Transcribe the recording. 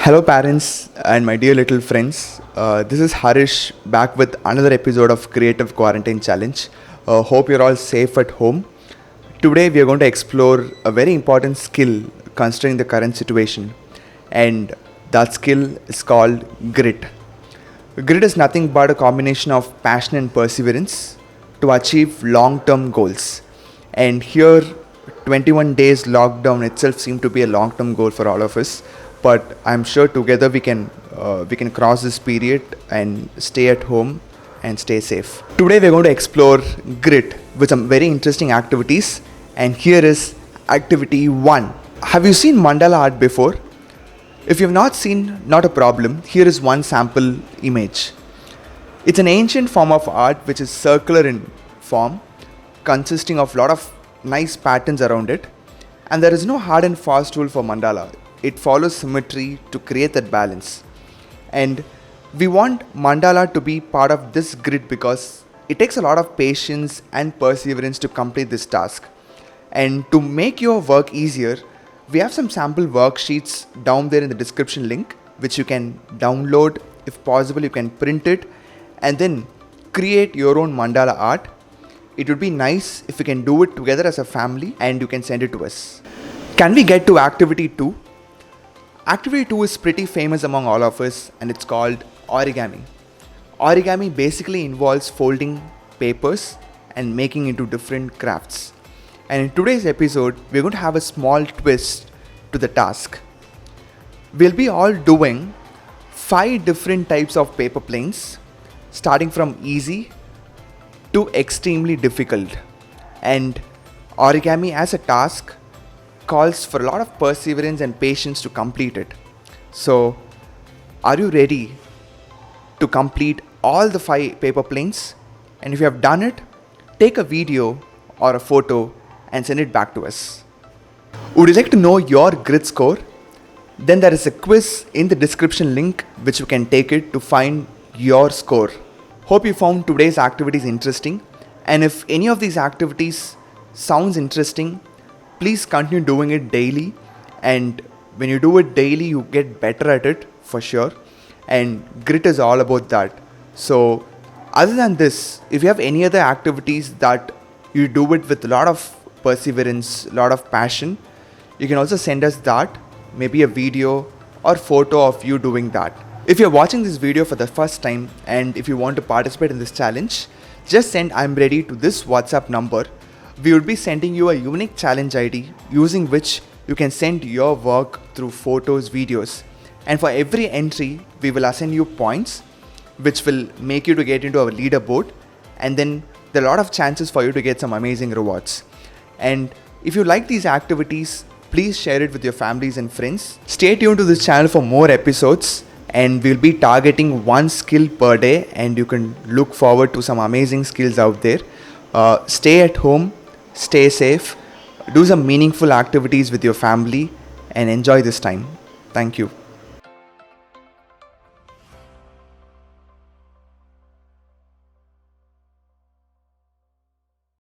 Hello, parents and my dear little friends. This is Harish back with another episode of Creative Quarantine Challenge. Hope you're all safe at home. Today, we are going to explore a very important skill considering the current situation, and that skill is called grit. Grit is nothing but a combination of passion and perseverance to achieve long term goals. And here, 21 days lockdown itself seemed to be a long term goal for all of us, but I'm sure together we can cross this period and stay at home and stay safe. Today, we're going to explore grit with some very interesting activities, and here is activity 1. Have you seen mandala art before? If you have not seen, not a problem. Here is one sample image. It's an ancient form of art which is circular in form, consisting of a lot of nice patterns around it. And there is no hard and fast rule for mandala. It follows symmetry to create that balance. And we want mandala to be part of this grid because it takes a lot of patience and perseverance to complete this task. And to make your work easier, we have some sample worksheets down there in the description link, which you can download. If possible, you can print it and then create your own mandala art. It would be nice if we can do it together as a family and you can send it to us. Can we get to activity 2? Activity 2 is pretty famous among all of us and it's called origami. Origami basically involves folding papers and making into different crafts. And in today's episode, we're going to have a small twist to the task. We'll be all doing 5 different types of paper planes, starting from easy to extremely difficult. And origami as a task calls for a lot of perseverance and patience to complete it. So, are you ready to complete all the 5 paper planes? And if you have done it, take a video or a photo and send it back to us. Would you like to know your grit score? Then there is a quiz in the description link which you can take it to find your score. Hope you found today's activities interesting, and if any of these activities sounds interesting, please continue doing it daily, and when you do it daily you get better at it for sure, and grit is all about that. So other than this, if you have any other activities that you do it with a lot of perseverance, a lot of passion, you can also send us that, maybe a video or photo of you doing that. If you're watching this video for the first time and if you want to participate in this challenge, just send I'm ready to this WhatsApp number. We would be sending you a unique challenge ID using which you can send your work through photos, videos, and for every entry we will assign you points which will make you to get into our leaderboard, and then there are a lot of chances for you to get some amazing rewards. And if you like these activities, please share it with your families and friends. Stay tuned to this channel for more episodes, and we'll be targeting one skill per day, and you can look forward to some amazing skills out there. Stay at home, stay safe, do some meaningful activities with your family, and enjoy this time. Thank you.